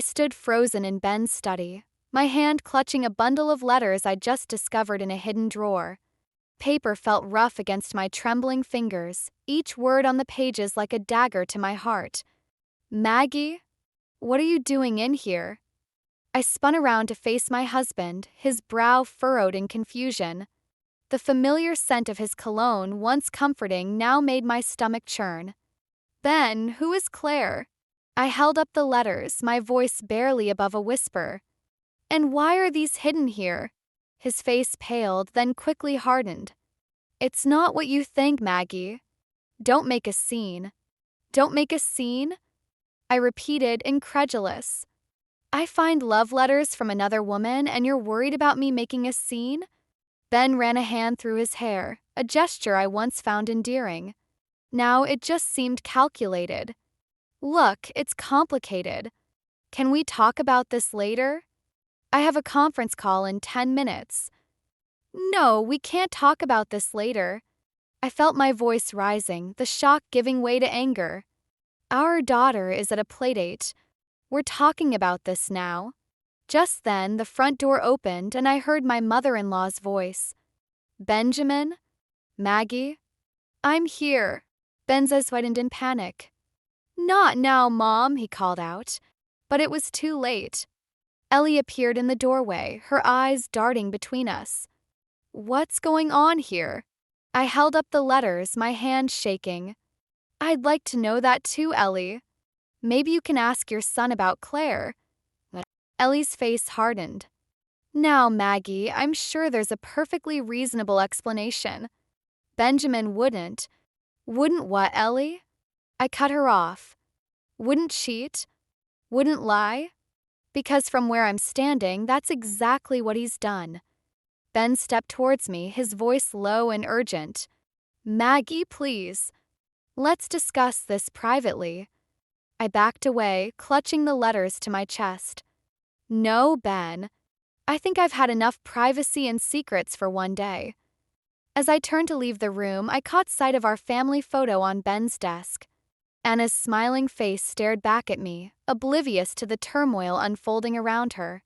stood frozen in Ben's study, my hand clutching a bundle of letters I'd just discovered in a hidden drawer. Paper felt rough against my trembling fingers, each word on the pages like a dagger to my heart. Maggie? What are you doing in here? I spun around to face my husband, his brow furrowed in confusion. The familiar scent of his cologne, once comforting, now made my stomach churn. Ben, who is Claire? I held up the letters, my voice barely above a whisper. And why are these hidden here? His face paled, then quickly hardened. It's not what you think, Maggie. Don't make a scene. Don't make a scene? I repeated, incredulous. I find love letters from another woman and you're worried about me making a scene? Ben ran a hand through his hair, a gesture I once found endearing. Now it just seemed calculated. Look, it's complicated. Can we talk about this later? I have a conference call in 10 minutes. No, we can't talk about this later. I felt my voice rising, the shock giving way to anger. Our daughter is at a playdate. We're talking about this now. Just then, the front door opened and I heard my mother-in-law's voice. Benjamin? Maggie? I'm here. Ben's eyes widened in panic. Not now, Mom, he called out. But it was too late. Ellie appeared in the doorway, her eyes darting between us. What's going on here? I held up the letters, my hand shaking. I'd like to know that too, Ellie. Maybe you can ask your son about Claire. Ellie's face hardened. Now, Maggie, I'm sure there's a perfectly reasonable explanation. Benjamin wouldn't. Wouldn't what, Ellie? I cut her off. Wouldn't cheat? Wouldn't lie? Because from where I'm standing, that's exactly what he's done. Ben stepped towards me, his voice low and urgent. Maggie, please. Let's discuss this privately. I backed away, clutching the letters to my chest. No, Ben. I think I've had enough privacy and secrets for one day. As I turned to leave the room, I caught sight of our family photo on Ben's desk. Anna's smiling face stared back at me, oblivious to the turmoil unfolding around her.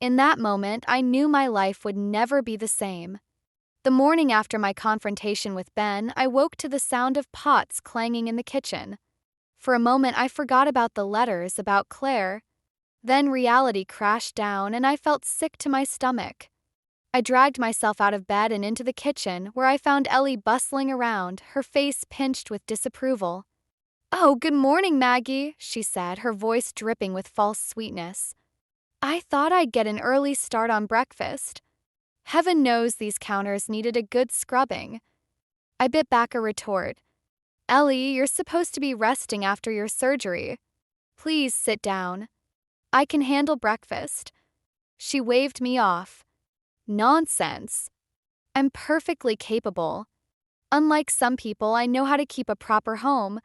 In that moment, I knew my life would never be the same. The morning after my confrontation with Ben, I woke to the sound of pots clanging in the kitchen. For a moment, I forgot about the letters about Claire. Then reality crashed down and I felt sick to my stomach. I dragged myself out of bed and into the kitchen, where I found Ellie bustling around, her face pinched with disapproval. Oh, good morning, Maggie, she said, her voice dripping with false sweetness. I thought I'd get an early start on breakfast. Heaven knows these counters needed a good scrubbing. I bit back a retort. Ellie, you're supposed to be resting after your surgery. Please sit down. I can handle breakfast. She waved me off. Nonsense. I'm perfectly capable. Unlike some people, I know how to keep a proper home.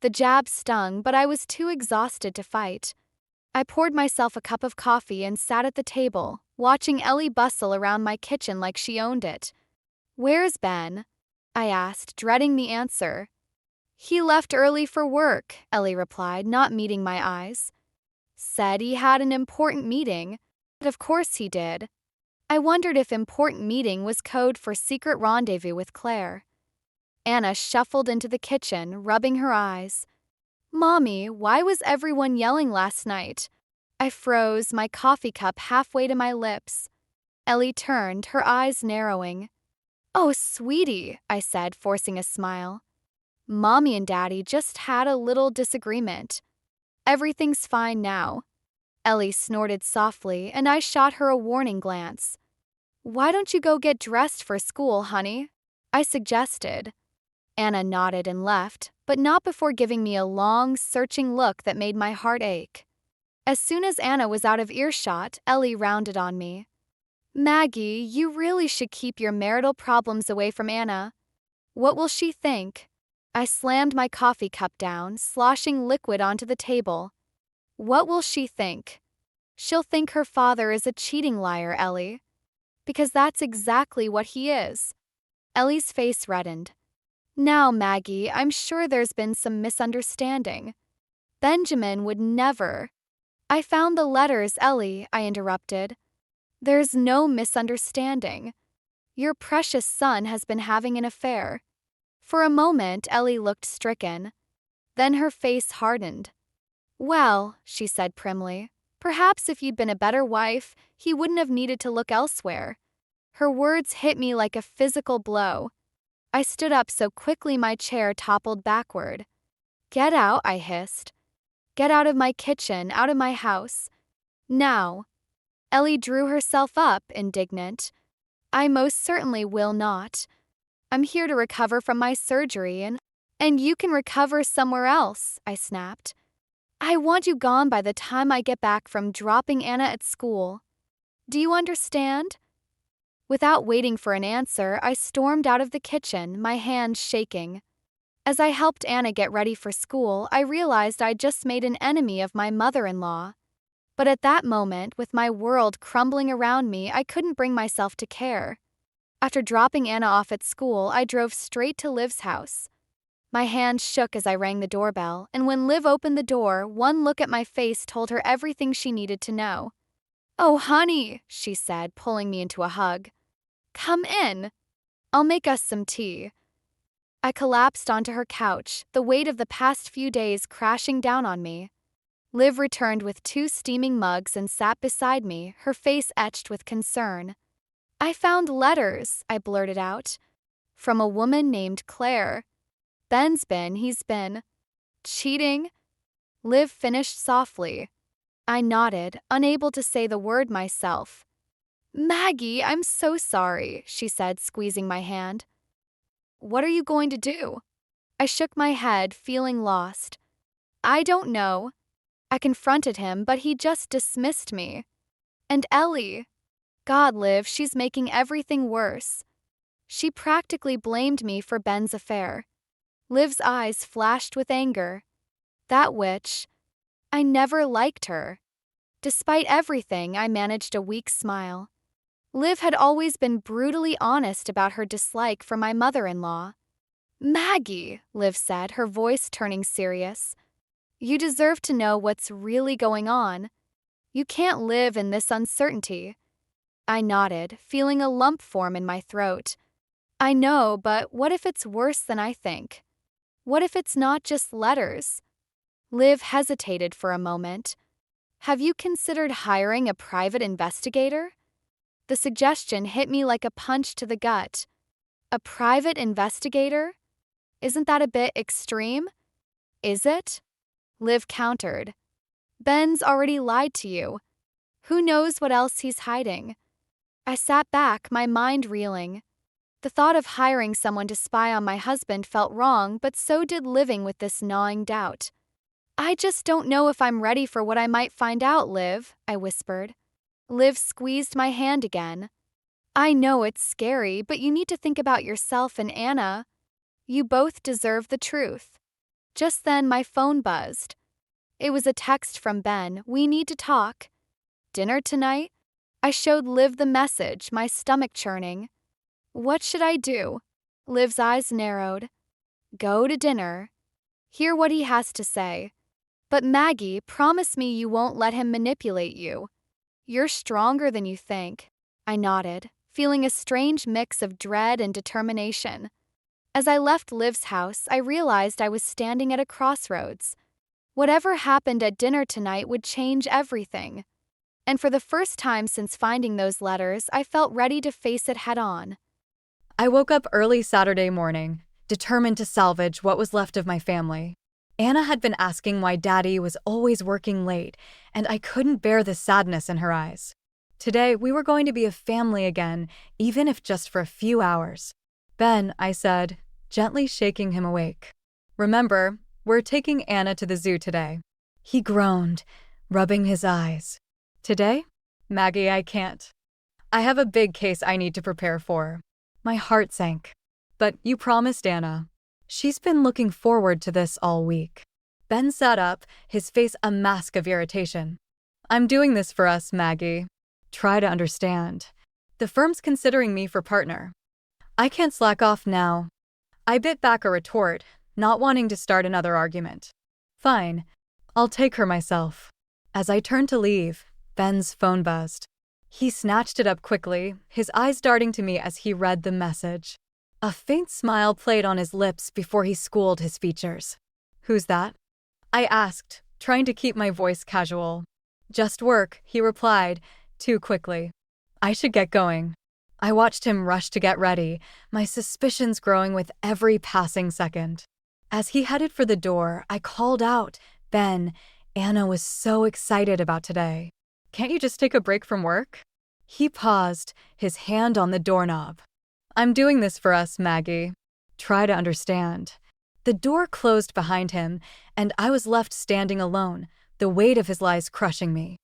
The jab stung, but I was too exhausted to fight. I poured myself a cup of coffee and sat at the table, watching Ellie bustle around my kitchen like she owned it. Where's Ben? I asked, dreading the answer. He left early for work, Ellie replied, not meeting my eyes. Said he had an important meeting. But of course he did. I wondered if important meeting was code for secret rendezvous with Claire. Anna shuffled into the kitchen, rubbing her eyes. Mommy, why was everyone yelling last night? I froze, my coffee cup halfway to my lips. Ellie turned, her eyes narrowing. Oh, sweetie, I said, forcing a smile. Mommy and Daddy just had a little disagreement. Everything's fine now. Ellie snorted softly, and I shot her a warning glance. Why don't you go get dressed for school, honey? I suggested. Anna nodded and left, but not before giving me a long, searching look that made my heart ache. As soon as Anna was out of earshot, Ellie rounded on me. Maggie, you really should keep your marital problems away from Anna. What will she think? I slammed my coffee cup down, sloshing liquid onto the table. What will she think? She'll think her father is a cheating liar, Ellie. Because that's exactly what he is. Ellie's face reddened. Now, Maggie, I'm sure there's been some misunderstanding. Benjamin would never. I found the letters, Ellie, I interrupted. There's no misunderstanding. Your precious son has been having an affair. For a moment, Ellie looked stricken. Then her face hardened. Well, she said primly, perhaps if you'd been a better wife, he wouldn't have needed to look elsewhere. Her words hit me like a physical blow. I stood up so quickly my chair toppled backward. Get out, I hissed. Get out of my kitchen, out of my house. Now. Ellie drew herself up, indignant. I most certainly will not. I'm here to recover from my surgery and you can recover somewhere else, I snapped. I want you gone by the time I get back from dropping Anna at school. Do you understand? Without waiting for an answer, I stormed out of the kitchen, my hands shaking. As I helped Anna get ready for school, I realized I'd just made an enemy of my mother-in-law. But at that moment, with my world crumbling around me, I couldn't bring myself to care. After dropping Anna off at school, I drove straight to Liv's house. My hand shook as I rang the doorbell, and when Liv opened the door, one look at my face told her everything she needed to know. Oh, honey, she said, pulling me into a hug. Come in. I'll make us some tea. I collapsed onto her couch, the weight of the past few days crashing down on me. Liv returned with 2 steaming mugs and sat beside me, her face etched with concern. I found letters, I blurted out. From a woman named Claire. He's been cheating? Liv finished softly. I nodded, unable to say the word myself. Maggie, I'm so sorry, she said, squeezing my hand. What are you going to do? I shook my head, feeling lost. I don't know. I confronted him, but he just dismissed me. And Ellie. God, Liv, she's making everything worse. She practically blamed me for Ben's affair. Liv's eyes flashed with anger. That witch. I never liked her. Despite everything, I managed a weak smile. Liv had always been brutally honest about her dislike for my mother-in-law. Maggie, Liv said, her voice turning serious. You deserve to know what's really going on. You can't live in this uncertainty. I nodded, feeling a lump form in my throat. I know, but what if it's worse than I think? What if it's not just letters? Liv hesitated for a moment. Have you considered hiring a private investigator? The suggestion hit me like a punch to the gut. A private investigator? Isn't that a bit extreme? Is it? Liv countered. Ben's already lied to you. Who knows what else he's hiding? I sat back, my mind reeling. The thought of hiring someone to spy on my husband felt wrong, but so did living with this gnawing doubt. I just don't know if I'm ready for what I might find out, Liv, I whispered. Liv squeezed my hand again. I know it's scary, but you need to think about yourself and Anna. You both deserve the truth. Just then my phone buzzed. It was a text from Ben. We need to talk. Dinner tonight? I showed Liv the message, my stomach churning. What should I do? Liv's eyes narrowed. Go to dinner. Hear what he has to say. But Maggie, promise me you won't let him manipulate you. You're stronger than you think. I nodded, feeling a strange mix of dread and determination. As I left Liv's house, I realized I was standing at a crossroads. Whatever happened at dinner tonight would change everything. And for the first time since finding those letters, I felt ready to face it head-on. I woke up early Saturday morning, determined to salvage what was left of my family. Anna had been asking why Daddy was always working late, and I couldn't bear the sadness in her eyes. Today, we were going to be a family again, even if just for a few hours. Ben, I said, gently shaking him awake. Remember, we're taking Anna to the zoo today. He groaned, rubbing his eyes. Today? Maggie, I can't. I have a big case I need to prepare for. My heart sank. But you promised Anna. She's been looking forward to this all week. Ben sat up, his face a mask of irritation. I'm doing this for us, Maggie. Try to understand. The firm's considering me for partner. I can't slack off now. I bit back a retort, not wanting to start another argument. Fine. I'll take her myself. As I turned to leave, Ben's phone buzzed. He snatched it up quickly, his eyes darting to me as he read the message. A faint smile played on his lips before he schooled his features. "Who's that?" I asked, trying to keep my voice casual. "Just work," he replied, too quickly. "I should get going." I watched him rush to get ready, my suspicions growing with every passing second. As he headed for the door, I called out, "Ben, Anna was so excited about today. Can't you just take a break from work?" He paused, his hand on the doorknob. "I'm doing this for us, Maggie. Try to understand." The door closed behind him, and I was left standing alone, the weight of his lies crushing me.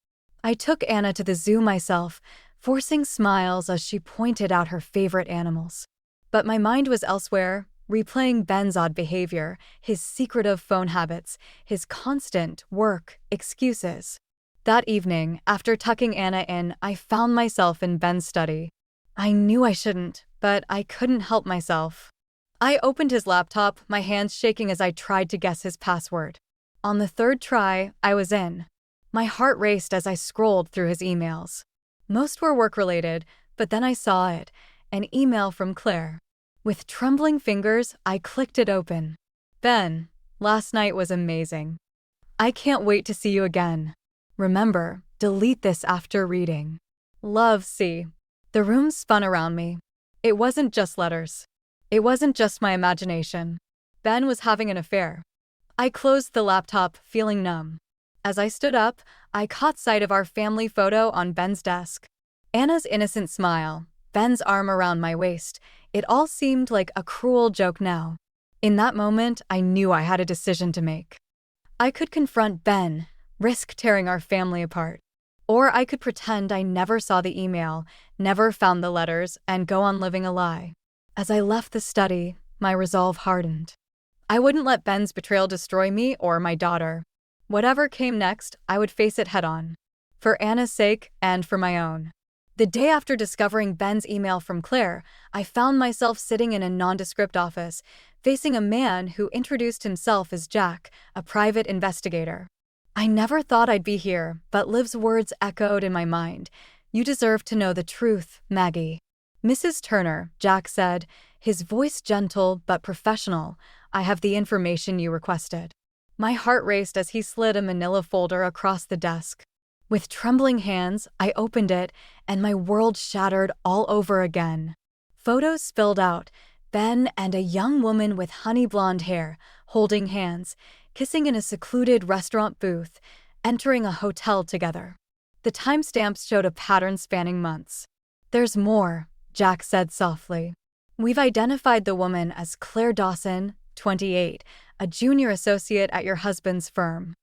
I took Anna to the zoo myself, forcing smiles as she pointed out her favorite animals. But my mind was elsewhere, replaying Ben's odd behavior, his secretive phone habits, his constant work excuses. That evening, after tucking Anna in, I found myself in Ben's study. I knew I shouldn't, but I couldn't help myself. I opened his laptop, my hands shaking as I tried to guess his password. On the third try, I was in. My heart raced as I scrolled through his emails. Most were work-related, but then I saw it, an email from Claire. With trembling fingers, I clicked it open. "Ben, last night was amazing. I can't wait to see you again. Remember, delete this after reading. Love, C." The room spun around me. It wasn't just letters. It wasn't just my imagination. Ben was having an affair. I closed the laptop, feeling numb. As I stood up, I caught sight of our family photo on Ben's desk. Anna's innocent smile, Ben's arm around my waist. It all seemed like a cruel joke now. In that moment, I knew I had a decision to make. I could confront Ben, risk tearing our family apart. Or I could pretend I never saw the email, never found the letters, and go on living a lie. As I left the study, my resolve hardened. I wouldn't let Ben's betrayal destroy me or my daughter. Whatever came next, I would face it head-on. For Anna's sake and for my own. The day after discovering Ben's email from Claire, I found myself sitting in a nondescript office, facing a man who introduced himself as Jack, a private investigator. I never thought I'd be here, but Liv's words echoed in my mind. "You deserve to know the truth, Maggie." "Mrs. Turner," Jack said, his voice gentle but professional, "I have the information you requested." My heart raced as he slid a manila folder across the desk. With trembling hands, I opened it, and my world shattered all over again. Photos spilled out, Ben and a young woman with honey blonde hair, holding hands, kissing in a secluded restaurant booth, entering a hotel together. The timestamps showed a pattern spanning months. "There's more," Jack said softly. "We've identified the woman as Claire Dawson, 28, a junior associate at your husband's firm."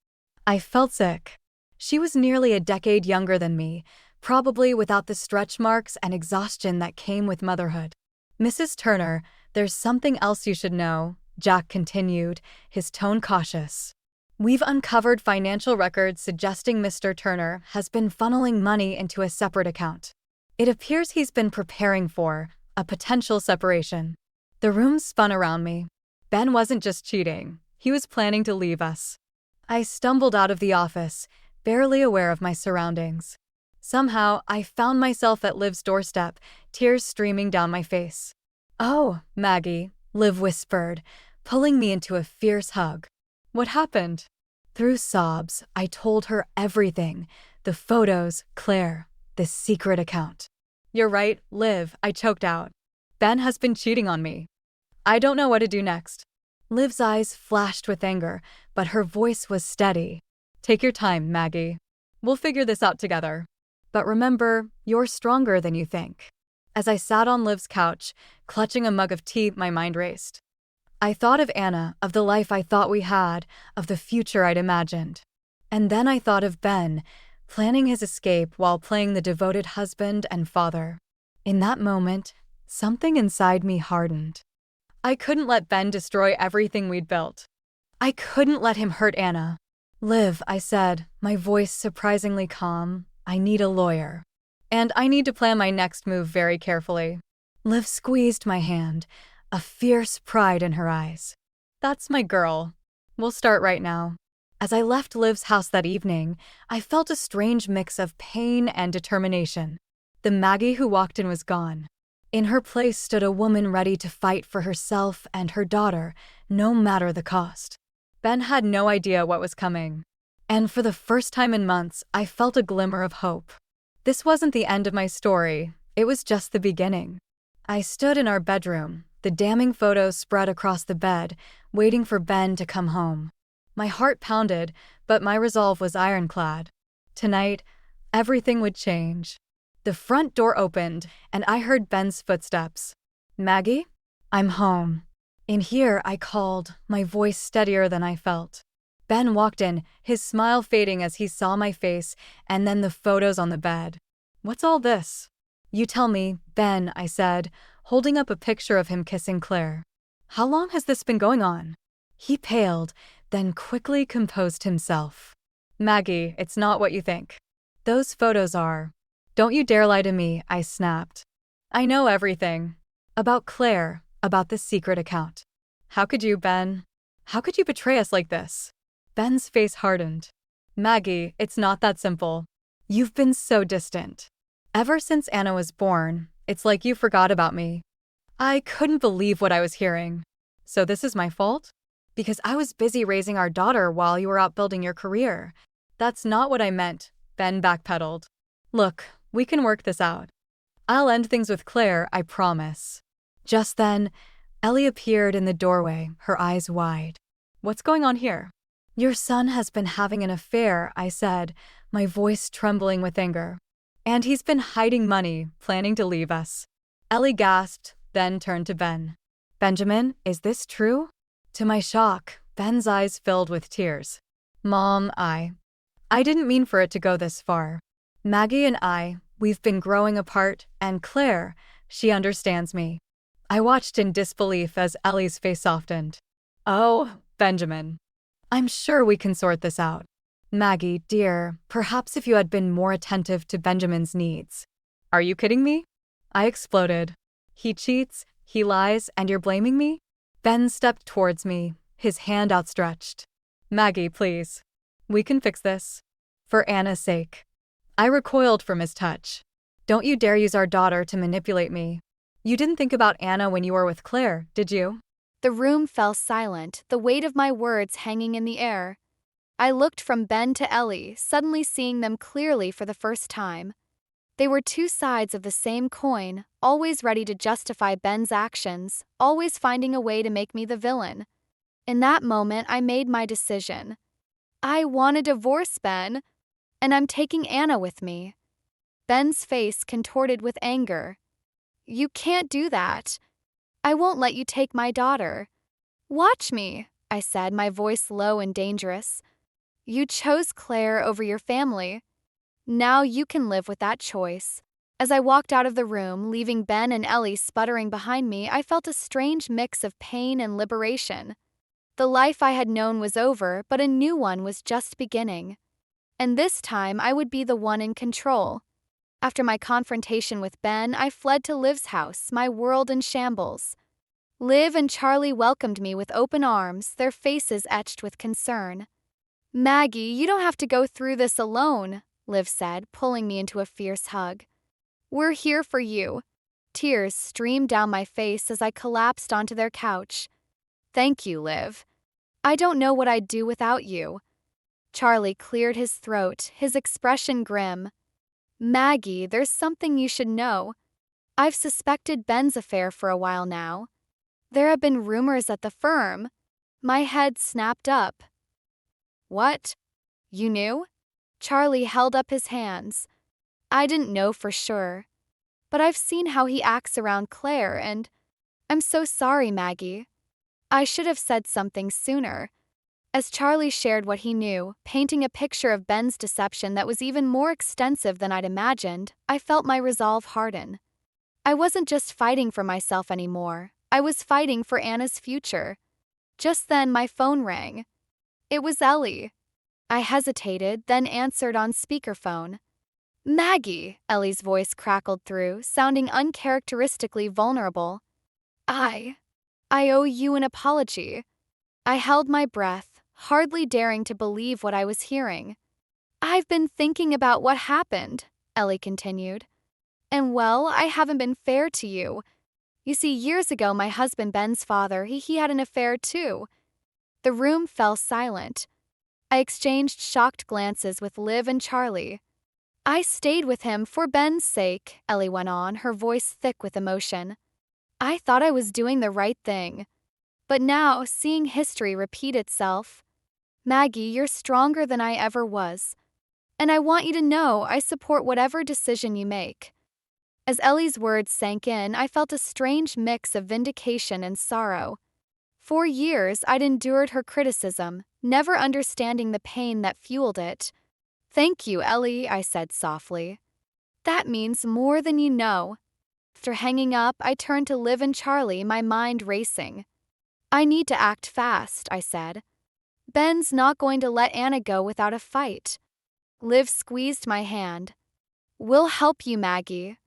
I felt sick. She was nearly a decade younger than me, probably without the stretch marks and exhaustion that came with motherhood. "Mrs. Turner, there's something else you should know," Jack continued, his tone cautious. "We've uncovered financial records suggesting Mr. Turner has been funneling money into a separate account. It appears he's been preparing for a potential separation." The room spun around me. Ben wasn't just cheating, he was planning to leave us. I stumbled out of the office, barely aware of my surroundings. Somehow, I found myself at Liv's doorstep, tears streaming down my face. "Oh, Maggie," Liv whispered, pulling me into a fierce hug. "What happened?" Through sobs, I told her everything, the photos, Claire, the secret account. "You're right, Liv," I choked out. "Ben has been cheating on me. I don't know what to do next." Liv's eyes flashed with anger, but her voice was steady. "Take your time, Maggie. We'll figure this out together. But remember, you're stronger than you think." As I sat on Liv's couch, clutching a mug of tea, my mind raced. I thought of Anna, of the life I thought we had, of the future I'd imagined. And then I thought of Ben, planning his escape while playing the devoted husband and father. In that moment, something inside me hardened. I couldn't let Ben destroy everything we'd built. I couldn't let him hurt Anna. "Liv," I said, my voice surprisingly calm, "I need a lawyer. And I need to plan my next move very carefully." Liv squeezed my hand, a fierce pride in her eyes. "That's my girl. We'll start right now." As I left Liv's house that evening, I felt a strange mix of pain and determination. The Maggie who walked in was gone. In her place stood a woman ready to fight for herself and her daughter, no matter the cost. Ben had no idea what was coming. And for the first time in months, I felt a glimmer of hope. This wasn't the end of my story, it was just the beginning. I stood in our bedroom, the damning photos spread across the bed, waiting for Ben to come home. My heart pounded, but my resolve was ironclad. Tonight, everything would change. The front door opened, and I heard Ben's footsteps. "Maggie? I'm home." In here, I called, my voice steadier than I felt. Ben walked in, his smile fading as he saw my face, and then the photos on the bed. "What's all this?" "You tell me, Ben," I said, holding up a picture of him kissing Claire. "How long has this been going on?" He paled, then quickly composed himself. "Maggie, it's not what you think. Those photos are." "Don't you dare lie to me," I snapped. "I know everything. About Claire, about the secret account." "How could you, Ben? How could you betray us like this?" Ben's face hardened. "Maggie, it's not that simple. You've been so distant. Ever since Anna was born, it's like you forgot about me." I couldn't believe what I was hearing. "So this is my fault? Because I was busy raising our daughter while you were out building your career." "That's not what I meant," Ben backpedaled. "Look, we can work this out. I'll end things with Claire, I promise." Just then, Ellie appeared in the doorway, her eyes wide. "What's going on here?" "Your son has been having an affair," I said, my voice trembling with anger. "And he's been hiding money, planning to leave us." Ellie gasped, then turned to Ben. "Benjamin, is this true?" To my shock, Ben's eyes filled with tears. "Mom, I didn't mean for it to go this far. Maggie and we've been growing apart, and Claire, she understands me." I watched in disbelief as Ellie's face softened. "Oh, Benjamin. I'm sure we can sort this out." "Maggie, dear, perhaps if you had been more attentive to Benjamin's needs." "Are you kidding me?" I exploded. "He cheats, he lies, and you're blaming me?" Ben stepped towards me, his hand outstretched. "Maggie, please. We can fix this. For Anna's sake." I recoiled from his touch. "Don't you dare use our daughter to manipulate me. You didn't think about Anna when you were with Claire, did you?" The room fell silent, the weight of my words hanging in the air. I looked from Ben to Ellie, suddenly seeing them clearly for the first time. They were two sides of the same coin, always ready to justify Ben's actions, always finding a way to make me the villain. In that moment, I made my decision. I want to divorce Ben, and I'm taking Anna with me. Ben's face contorted with anger. "You can't do that. I won't let you take my daughter." "Watch me," I said, my voice low and dangerous. "You chose Claire over your family. Now you can live with that choice." As I walked out of the room, leaving Ben and Ellie sputtering behind me, I felt a strange mix of pain and liberation. The life I had known was over, but a new one was just beginning. And this time I would be the one in control. After my confrontation with Ben, I fled to Liv's house, my world in shambles. Liv and Charlie welcomed me with open arms, their faces etched with concern. "Maggie, you don't have to go through this alone," Liv said, pulling me into a fierce hug. "We're here for you." Tears streamed down my face as I collapsed onto their couch. "Thank you, Liv. I don't know what I'd do without you." Charlie cleared his throat, his expression grim. "Maggie, there's something you should know. I've suspected Ben's affair for a while now. There have been rumors at the firm." My head snapped up. "What? You knew?" Charlie held up his hands. "I didn't know for sure. But I've seen how he acts around Claire, and I'm so sorry, Maggie. I should have said something sooner." As Charlie shared what he knew, painting a picture of Ben's deception that was even more extensive than I'd imagined, I felt my resolve harden. I wasn't just fighting for myself anymore. I was fighting for Anna's future. Just then, my phone rang. It was Ellie. I hesitated, then answered on speakerphone. "Maggie," Ellie's voice crackled through, sounding uncharacteristically vulnerable. I owe you an apology." I held my breath, hardly daring to believe what I was hearing. I've been thinking about what happened, Ellie continued. And well, I haven't been fair to you. You see, years ago, my husband Ben's father, he had an affair too. The room fell silent. I exchanged shocked glances with Liv and Charlie. I stayed with him for Ben's sake, Ellie went on, her voice thick with emotion. I thought I was doing the right thing. But now, seeing history repeat itself, Maggie, you're stronger than I ever was. And I want you to know I support whatever decision you make. As Ellie's words sank in, I felt a strange mix of vindication and sorrow. For years, I'd endured her criticism, never understanding the pain that fueled it. Thank you, Ellie, I said softly. That means more than you know. After hanging up, I turned to Liv and Charlie, my mind racing. I need to act fast, I said. Ben's not going to let Anna go without a fight. Liv squeezed my hand. We'll help you, Maggie.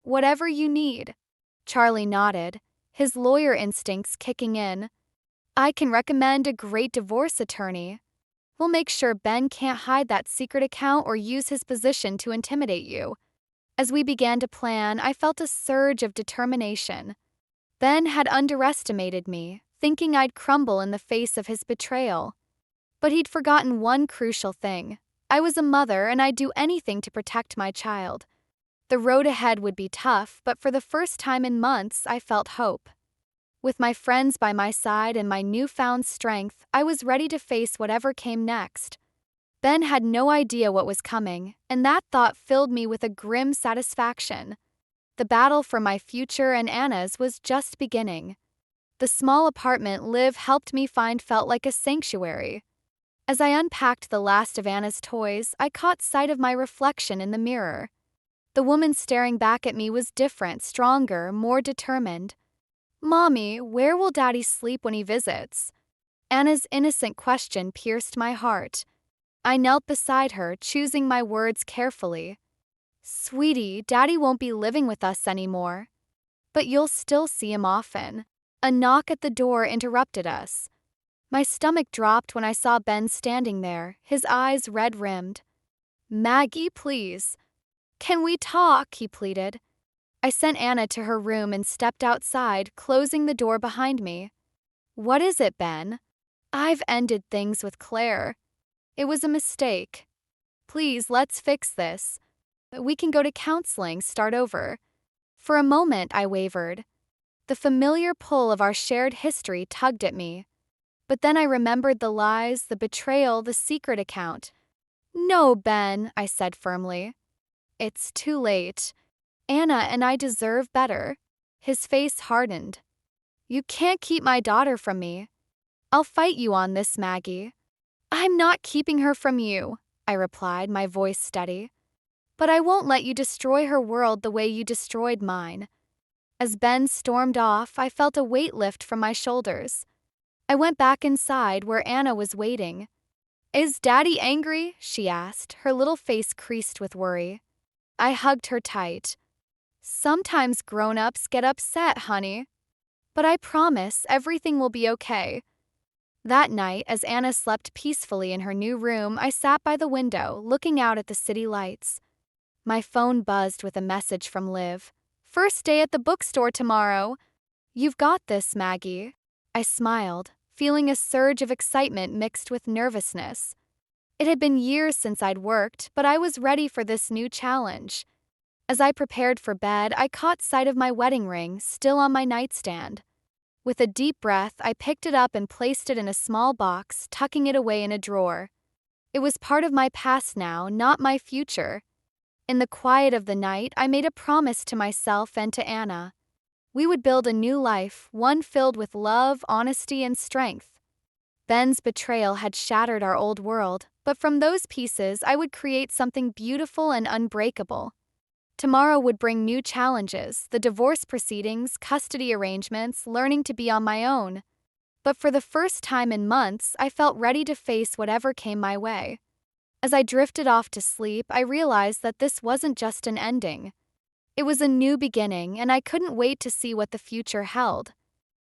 Whatever you need. Charlie nodded, his lawyer instincts kicking in. I can recommend a great divorce attorney. We'll make sure Ben can't hide that secret account or use his position to intimidate you. As we began to plan, I felt a surge of determination. Ben had underestimated me, thinking I'd crumble in the face of his betrayal. But he'd forgotten one crucial thing. I was a mother and I'd do anything to protect my child. The road ahead would be tough, but for the first time in months, I felt hope. With my friends by my side and my newfound strength, I was ready to face whatever came next. Ben had no idea what was coming, and that thought filled me with a grim satisfaction. The battle for my future and Anna's was just beginning. The small apartment Liv helped me find felt like a sanctuary. As I unpacked the last of Anna's toys, I caught sight of my reflection in the mirror. The woman staring back at me was different, stronger, more determined. Mommy, where will Daddy sleep when he visits? Anna's innocent question pierced my heart. I knelt beside her, choosing my words carefully. Sweetie, Daddy won't be living with us anymore. But you'll still see him often. A knock at the door interrupted us. My stomach dropped when I saw Ben standing there, his eyes red-rimmed. Maggie, please. Can we talk? He pleaded. I sent Anna to her room and stepped outside, closing the door behind me. What is it, Ben? I've ended things with Claire. It was a mistake. Please, let's fix this. We can go to counseling, start over. For a moment, I wavered. The familiar pull of our shared history tugged at me. But then I remembered the lies, the betrayal, the secret account. No, Ben, I said firmly. It's too late. Anna and I deserve better. His face hardened. You can't keep my daughter from me. I'll fight you on this, Maggie. I'm not keeping her from you, I replied, my voice steady. But I won't let you destroy her world the way you destroyed mine. As Ben stormed off, I felt a weight lift from my shoulders. I went back inside where Anna was waiting. Is Daddy angry? She asked, her little face creased with worry. I hugged her tight. Sometimes grown-ups get upset, honey. But I promise everything will be okay. That night, as Anna slept peacefully in her new room, I sat by the window, looking out at the city lights. My phone buzzed with a message from Liv. First day at the bookstore tomorrow. You've got this, Maggie. I smiled, feeling a surge of excitement mixed with nervousness. It had been years since I'd worked, but I was ready for this new challenge. As I prepared for bed, I caught sight of my wedding ring, still on my nightstand. With a deep breath, I picked it up and placed it in a small box, tucking it away in a drawer. It was part of my past now, not my future. In the quiet of the night, I made a promise to myself and to Anna. We would build a new life, one filled with love, honesty, and strength. Ben's betrayal had shattered our old world, but from those pieces I would create something beautiful and unbreakable. Tomorrow would bring new challenges, the divorce proceedings, custody arrangements, learning to be on my own. But for the first time in months, I felt ready to face whatever came my way. As I drifted off to sleep, I realized that this wasn't just an ending. It was a new beginning, and I couldn't wait to see what the future held.